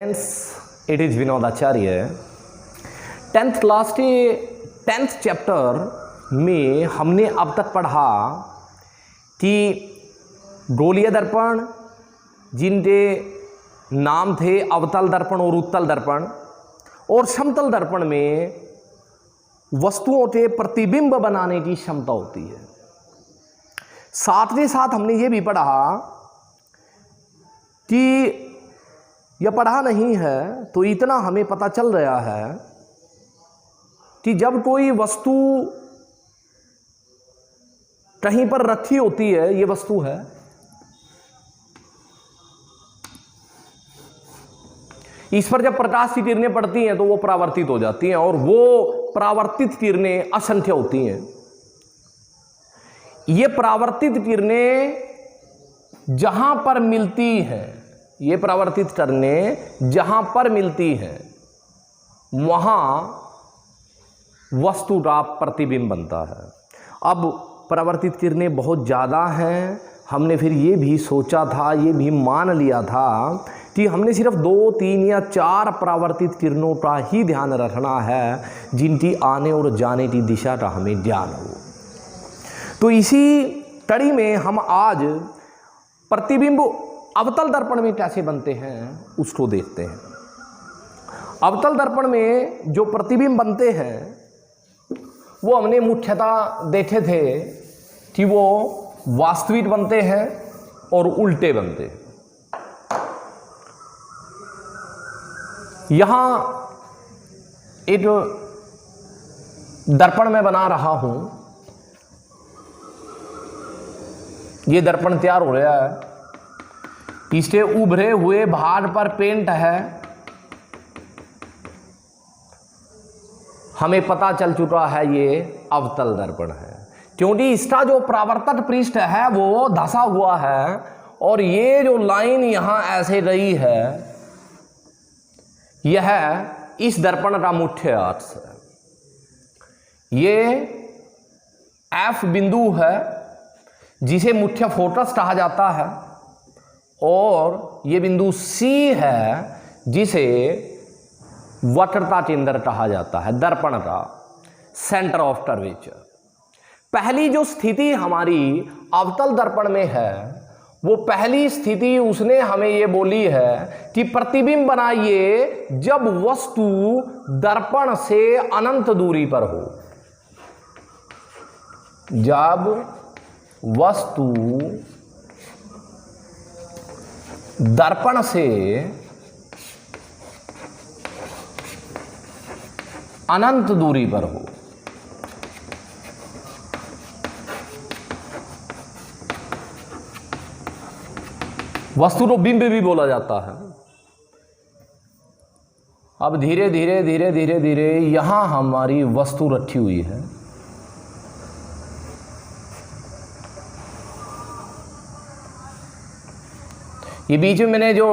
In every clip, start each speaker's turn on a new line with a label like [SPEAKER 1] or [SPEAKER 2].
[SPEAKER 1] It is Vinod Acharya। 10th class के 10th chapter में हमने अब तक पढ़ा कि गोलीय दर्पण, जिनके नाम थे अवतल दर्पण और उत्तल दर्पण, और समतल दर्पण में वस्तुओं के प्रतिबिंब बनाने की क्षमता होती है। साथ ही साथ हमने ये भी पढ़ा कि यह पढ़ा नहीं है तो इतना हमें पता चल रहा है कि जब कोई वस्तु कहीं पर रखी होती है, ये वस्तु है, इस पर जब प्रकाश की किरणें पड़ती हैं तो वो परावर्तित हो जाती हैं, और वो परावर्तित किरणें असंख्य होती हैं। ये परावर्तित किरणें जहां पर मिलती हैं, ये परावर्तित किरणें जहां पर मिलती हैं वहां वस्तु का प्रतिबिंब बनता है। अब परावर्तित किरणें बहुत ज़्यादा हैं, हमने फिर ये भी सोचा था, ये भी मान लिया था कि हमने सिर्फ 2, 3 या 4 परावर्तित किरणों का ही ध्यान रखना है, जिनकी आने और जाने की दिशा का हमें ज्ञान हो। तो इसी कड़ी में हम आज प्रतिबिंब अवतल दर्पण में कैसे बनते हैं उसको देखते हैं। अवतल दर्पण में जो प्रतिबिंब बनते हैं वो हमने मुख्यतः देखे थे कि वो वास्तविक बनते हैं और उल्टे बनते हैं। यहां एक दर्पण मैं बना रहा हूं, ये दर्पण तैयार हो रहा है, इसके उभरे हुए भाग पर पेंट है। हमें पता चल चुका है ये अवतल दर्पण है, क्योंकि इसका जो परावर्तक पृष्ठ है वो धंसा हुआ है, और ये जो लाइन यहां ऐसे रही है, यह इस दर्पण का मुख्य अक्ष है। ये F बिंदु है जिसे मुख्य फोकस कहा जाता है, और ये बिंदु C है जिसे वक्रता केंद्र कहा जाता है, दर्पण का सेंटर ऑफ कर्वेचर। पहली जो स्थिति हमारी अवतल दर्पण में है, वो पहली स्थिति उसने हमें ये बोली है कि प्रतिबिंब बनाइए जब वस्तु दर्पण से अनंत दूरी पर हो। जब वस्तु दर्पण से अनंत दूरी पर हो। वस्तु को बिंब भी बोला जाता है। अब धीरे धीरे धीरे धीरे धीरे यहां हमारी वस्तु रखी हुई है। ये बीच में मैंने जो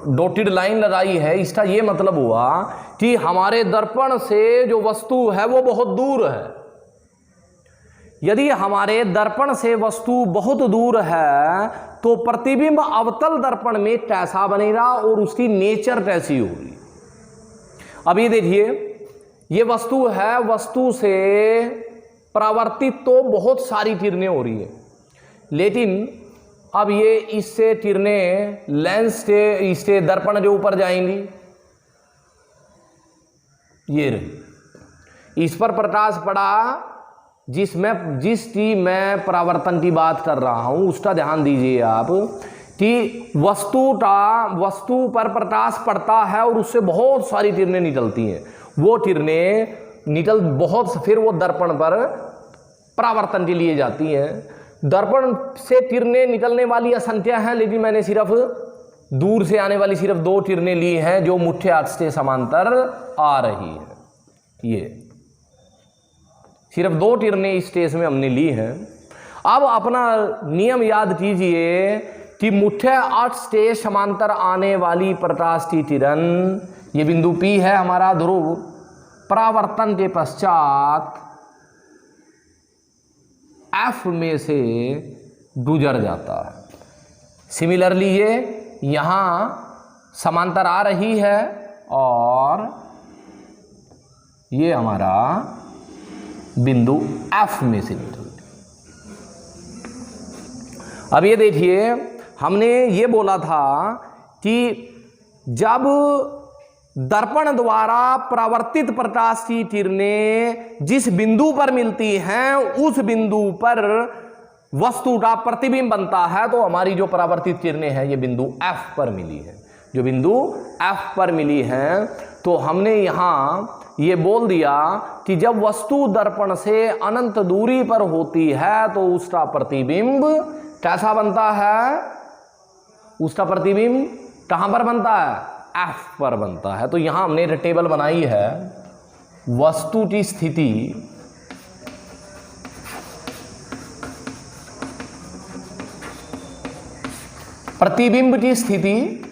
[SPEAKER 1] डॉटेड लाइन लगाई है, इसका ये मतलब हुआ कि हमारे दर्पण से जो वस्तु है वो बहुत दूर है। यदि हमारे दर्पण से वस्तु बहुत दूर है तो प्रतिबिंब अवतल दर्पण में कैसा बनेगा और उसकी नेचर कैसी होगी। अब ये देखिए, ये वस्तु है, वस्तु से परावर्तित तो बहुत सारी किरणें हो रही है, लेकिन अब ये इससे किरणें लेंस से इससे दर्पण के ऊपर जाएंगी। ये रही, इस पर प्रकाश पड़ा, जिसकी मैं परावर्तन की बात कर रहा हूं, उसका ध्यान दीजिए आप कि वस्तु पर प्रकाश पड़ता है और उससे बहुत सारी किरणें निकलती हैं। वो किरणें निकल बहुत, फिर वो दर्पण पर परावर्तन के लिए जाती हैं। दर्पण से किरणें निकलने वाली असंख्य हैं, लेकिन मैंने सिर्फ दूर से आने वाली सिर्फ 2 किरणें ली हैं जो मुख्य अक्ष से समांतर आ रही है। ये सिर्फ 2 किरणें इस केस में हमने ली हैं। अब अपना नियम याद कीजिए कि मुख्य अक्ष से समांतर आने वाली प्रकाश की किरण, ये बिंदु P है हमारा ध्रुव, परावर्तन के पश्चात F में से गुजर जाता है। सिमिलरली ये यहाँ समांतर आ रही है और ये हमारा बिंदु F में से निकलती। अब ये देखिए, हमने ये बोला था कि जब दर्पण द्वारा परावर्तित प्रकाश की किरणें जिस बिंदु पर मिलती हैं उस बिंदु पर वस्तु का प्रतिबिंब बनता है, तो हमारी जो परावर्तित किरणें हैं ये बिंदु F पर मिली है। जो बिंदु F पर मिली है, तो हमने यहाँ ये बोल दिया कि जब वस्तु दर्पण से अनंत दूरी पर होती है तो उसका प्रतिबिंब कैसा बनता है? उसका प्रतिबिंब कहाँ पर बनता है? F पर बनता है। तो यहां हमने टेबल बनाई है वस्तु की स्थिति प्रतिबिंब की स्थिति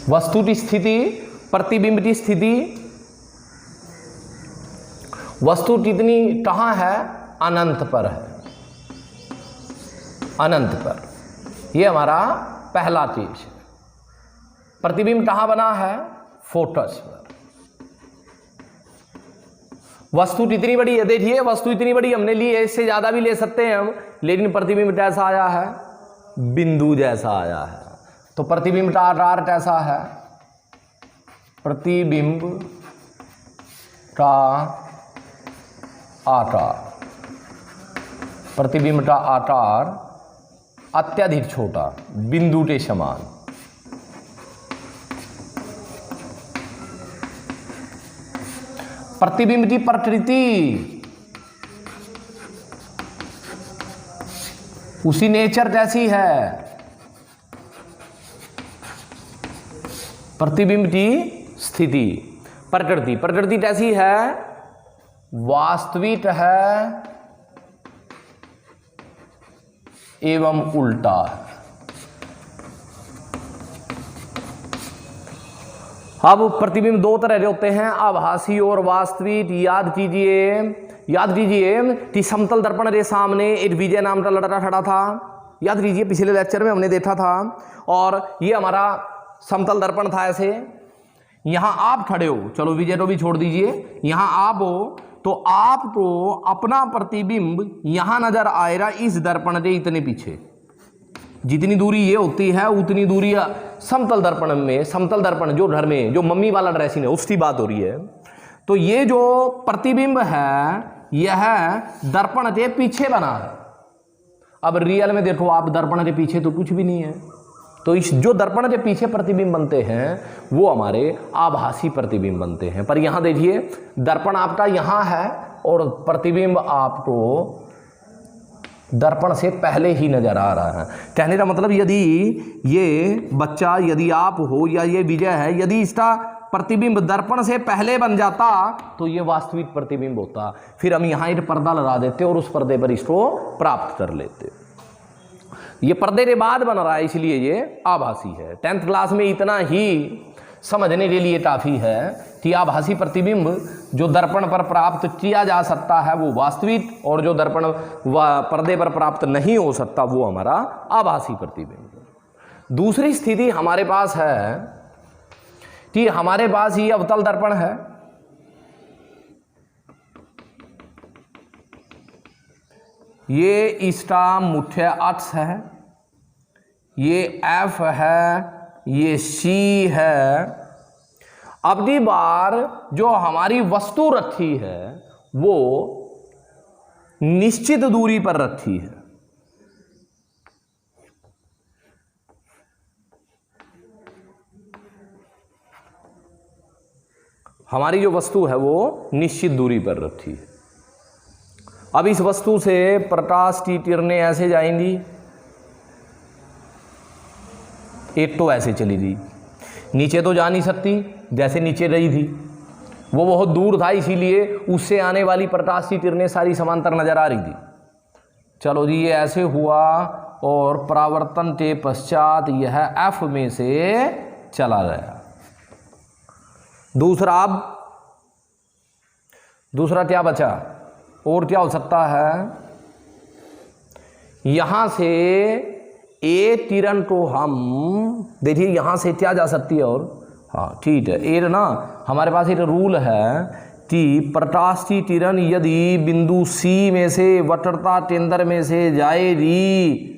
[SPEAKER 1] वस्तु की स्थिति प्रतिबिंब की स्थिति। वस्तु कितनी कहां है? अनंत पर है, अनंत पर। यह हमारा पहला चीज है। प्रतिबिंब कहां बना है? फोकस पर। वस्तु कितनी बड़ी है? देखिए वस्तु इतनी बड़ी हमने ली है, इससे ज्यादा भी ले सकते हैं हम, लेकिन प्रतिबिंब कैसा आया है? बिंदु जैसा आया है। तो प्रतिबिंब का आकार कैसा है? प्रतिबिंब का आकार, प्रतिबिंब का आकार अत्यधिक छोटा, बिंदु के समान। प्रतिबिंब की प्रकृति उसी नेचर कैसी है? प्रतिबिंब की स्थिति प्रकृति, प्रकृति कैसी है? वास्तविक है एवं उल्टा है। अब प्रतिबिंब दो तरह के होते हैं, आभासी और वास्तविक। याद कीजिए कि समतल दर्पण के सामने एक विजय नाम का लड़का खड़ा था। याद कीजिए पिछले लेक्चर में हमने देखा था। और ये हमारा समतल दर्पण था ऐसे। यहां आप खड़े हो, चलो विजय को भी छोड़ दीजिए, यहां आप हो, तो आपको अपना प्रतिबिंब यहां नजर आएगा इस दर्पण के इतने पीछे। जितनी दूरी ये होती है उतनी दूरी समतल दर्पण में, समतल दर्पण जो घर में जो मम्मी वाला ड्रेसिंग है उसकी बात हो रही है। तो ये जो प्रतिबिंब है यह दर्पण के पीछे बना है। अब रियल में देखो आप, दर्पण के पीछे तो कुछ भी नहीं है। तो इस जो दर्पण के पीछे प्रतिबिंब बनते हैं वो हमारे आभासी प्रतिबिंब बनते हैं। पर यहां देखिए दर्पण आपका यहां है और प्रतिबिंब आपको दर्पण से पहले ही नजर आ रहा है। कहने का मतलब यदि ये बच्चा, यदि आप हो या ये विजय है, यदि इसका प्रतिबिंब दर्पण से पहले बन जाता तो ये वास्तविक प्रतिबिंब होता। फिर हम यहाँ एक पर्दा लगा देते और उस पर्दे पर इसको प्राप्त कर लेते। ये पर्दे के बाद बन रहा है इसलिए ये आभासी है। 10th क्लास में इतना ही समझने के लिए काफ़ी है कि आभासी प्रतिबिंब जो दर्पण पर प्राप्त किया जा सकता है वो वास्तविक, और जो दर्पण व पर्दे पर प्राप्त नहीं हो सकता वो हमारा आभासी प्रतिबिंब। दूसरी स्थिति हमारे पास है कि हमारे पास ये अवतल दर्पण है। ये इसका मुख्य अक्ष है, ये F है, ये C है। अब की बार जो हमारी वस्तु रखी है वो निश्चित दूरी पर रखी है। हमारी जो वस्तु है वो निश्चित दूरी पर रखी है। अब इस वस्तु से प्रकाश की किरणें ऐसे जाएंगी, एक तो ऐसे चली गई, नीचे तो जा नहीं सकती, जैसे नीचे रही थी वो बहुत दूर था इसीलिए उससे आने वाली प्रकाश की किरणें सारी समांतर नजर आ रही थी। चलो जी ये ऐसे हुआ और परावर्तन के पश्चात यह F में से चला गया। दूसरा क्या बचा? और क्या हो सकता है, यहां से ए किरण को हम देखिए यहां से क्या जा सकती है, और हाँ ठीक है, ए ना हमारे पास एक रूल है कि प्रकाश की किरण यदि बिंदु सी में से वक्रता केंद्र में से जाएगी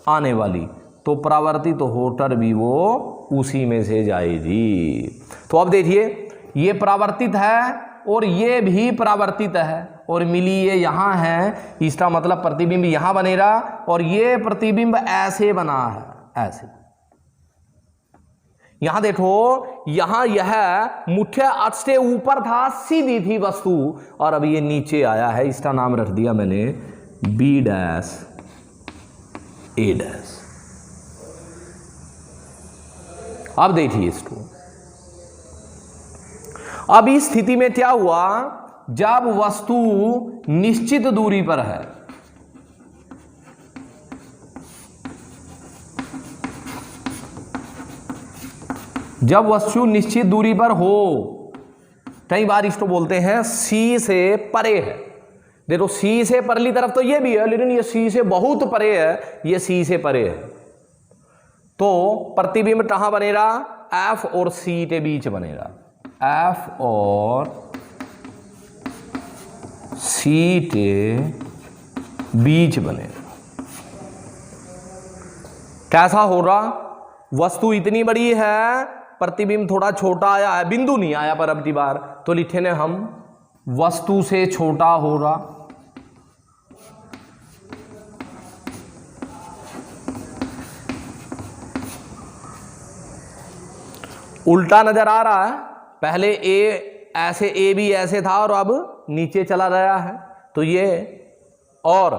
[SPEAKER 1] आने वाली, तो परावर्तित तो होकर भी वो उसी में से जाएगी। तो अब देखिए ये परावर्तित है और ये भी परावर्तित है और मिली ये यहाँ है, इसका मतलब प्रतिबिंब यहाँ बनेगा और ये प्रतिबिंब ऐसे बना है, ऐसे। यहां देखो, यहां यह मुख्य अक्ष से ऊपर था, सीधी थी वस्तु, और अब ये नीचे आया है, इसका नाम रख दिया मैंने बी डैश ए डैश। अब देखिए इसको, अब इस स्थिति में क्या हुआ, जब वस्तु निश्चित दूरी पर है, जब वस्तु निश्चित दूरी पर हो, कई बार इसको बोलते हैं सी से परे है। देखो सी से परली तरफ तो ये भी है, लेकिन ये सी से बहुत परे है, ये सी से परे है, तो प्रतिबिंब कहां बनेगा, एफ और सी के बीच बनेगा, एफ और सी के बीच बनेगा। कैसा होगा, वस्तु इतनी बड़ी है, प्रतिबिंब थोड़ा छोटा आया है, बिंदु नहीं आया पर अब की बार, तो लिखे ने हम वस्तु से छोटा होगा, उल्टा नजर आ रहा है, पहले ए ऐसे, ए भी ऐसे था और अब नीचे चला गया है, तो ये और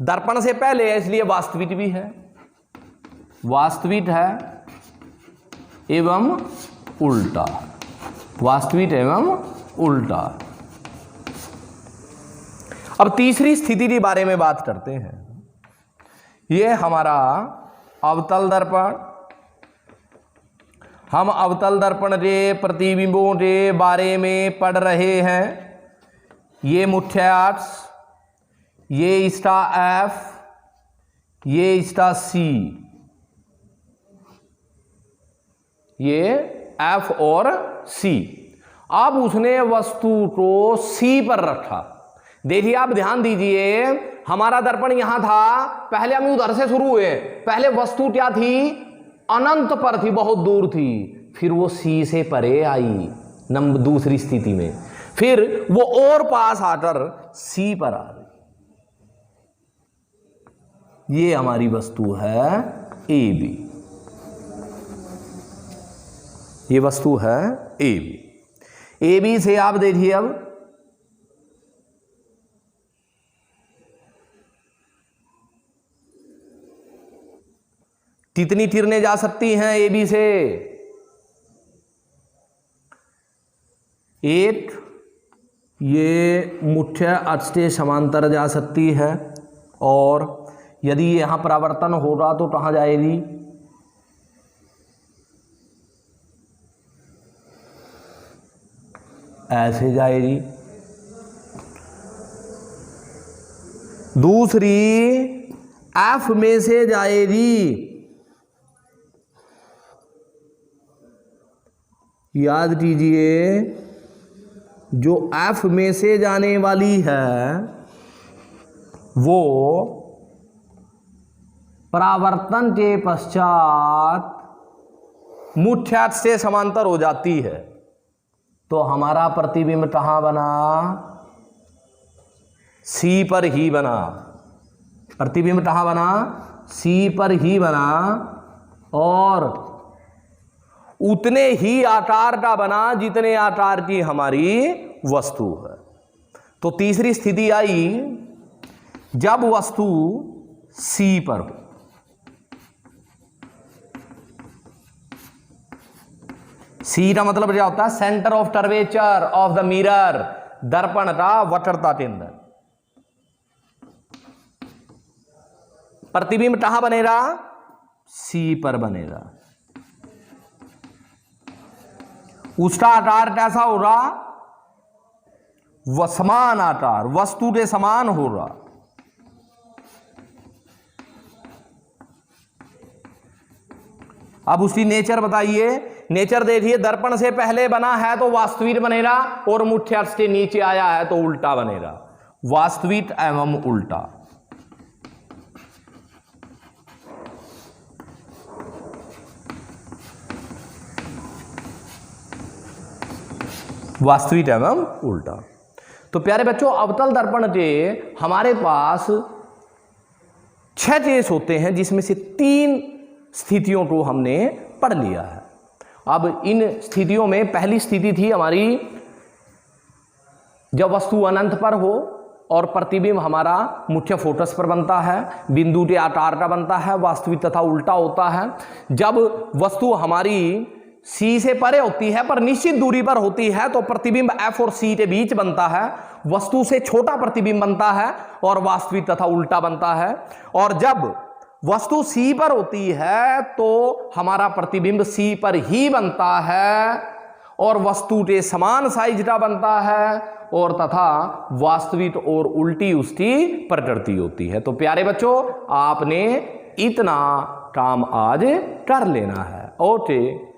[SPEAKER 1] दर्पण से पहले है, इसलिए वास्तविक भी है, वास्तविक है एवं उल्टा, वास्तविक एवं उल्टा। अब तीसरी स्थिति के बारे में बात करते हैं। ये हमारा अवतल दर्पण, हम अवतल दर्पण के प्रतिबिंबों के बारे में पढ़ रहे हैं। ये मुख्य अक्ष, ये इसका एफ, ये इसका सी, ये एफ और सी। अब उसने वस्तु को सी पर रखा। देखिए आप ध्यान दीजिए, हमारा दर्पण यहां था, पहले हम उधर से शुरू हुए, पहले वस्तु क्या थी, अनंत पर थी, बहुत दूर थी, फिर वो सी से परे आई नंबर दूसरी स्थिति में, फिर वो और पास आकर सी पर आ गई। ये हमारी वस्तु है ए बी, ये वस्तु है ए बी। ए बी से आप देखिए अब कितनी किरणें जा सकती हैं ए बी से, एक, ये मुख्य अक्ष के समांतर जा सकती है, और यदि यहां परावर्तन होगा तो कहां जाएगी, ऐसे जाएगी। दूसरी एफ में से जाएगी, याद कीजिए जो एफ में से जाने वाली है वो परावर्तन के पश्चात मुख्य अक्ष से समांतर हो जाती है, तो हमारा प्रतिबिंब कहां बना, सी पर ही बना। प्रतिबिंब कहां बना, सी पर ही बना, और उतने ही आकार का बना जितने आकार की हमारी वस्तु है। तो तीसरी स्थिति आई जब वस्तु सी पर हो, सी का मतलब क्या होता है, centre of curvature of the mirror, दर्पण का वक्रता केंद्र। प्रतिबिंब कहां बनेगा, सी पर बनेगा। उसका आकार कैसा होगा, व समान आकार, वस्तु के समान हो रहा। अब उसकी नेचर बताइए। नेचर देखिए, दर्पण से पहले बना है तो वास्तविक बनेगा, और मुख्य अक्ष के नीचे आया है तो उल्टा बनेगा। वास्तविक एवं उल्टा। वास्तविक एवं उल्टा। तो प्यारे बच्चों, अवतल दर्पण के हमारे पास 6 केस होते हैं, जिसमें से 3 स्थितियों को हमने पढ़ लिया है। अब इन स्थितियों में पहली स्थिति थी हमारी जब वस्तु अनंत पर हो और प्रतिबिंब हमारा मुख्य फोकस पर बनता है, बिंदु के आकार का बनता है, वास्तविक तथा उल्टा होता है। जब वस्तु हमारी सी से परे होती है पर निश्चित दूरी पर होती है तो प्रतिबिंब एफ और सी के बीच बनता है, वस्तु से छोटा प्रतिबिंब बनता है और वास्तविक तथा उल्टा बनता है। और जब वस्तु सी पर होती है तो हमारा प्रतिबिंब सी पर ही बनता है और वस्तु के समान साइज का बनता है और तथा वास्तविक और उल्टी उसकी प्रकृति होती है। तो प्यारे बच्चों, आपने इतना काम आज कर लेना है। ओके।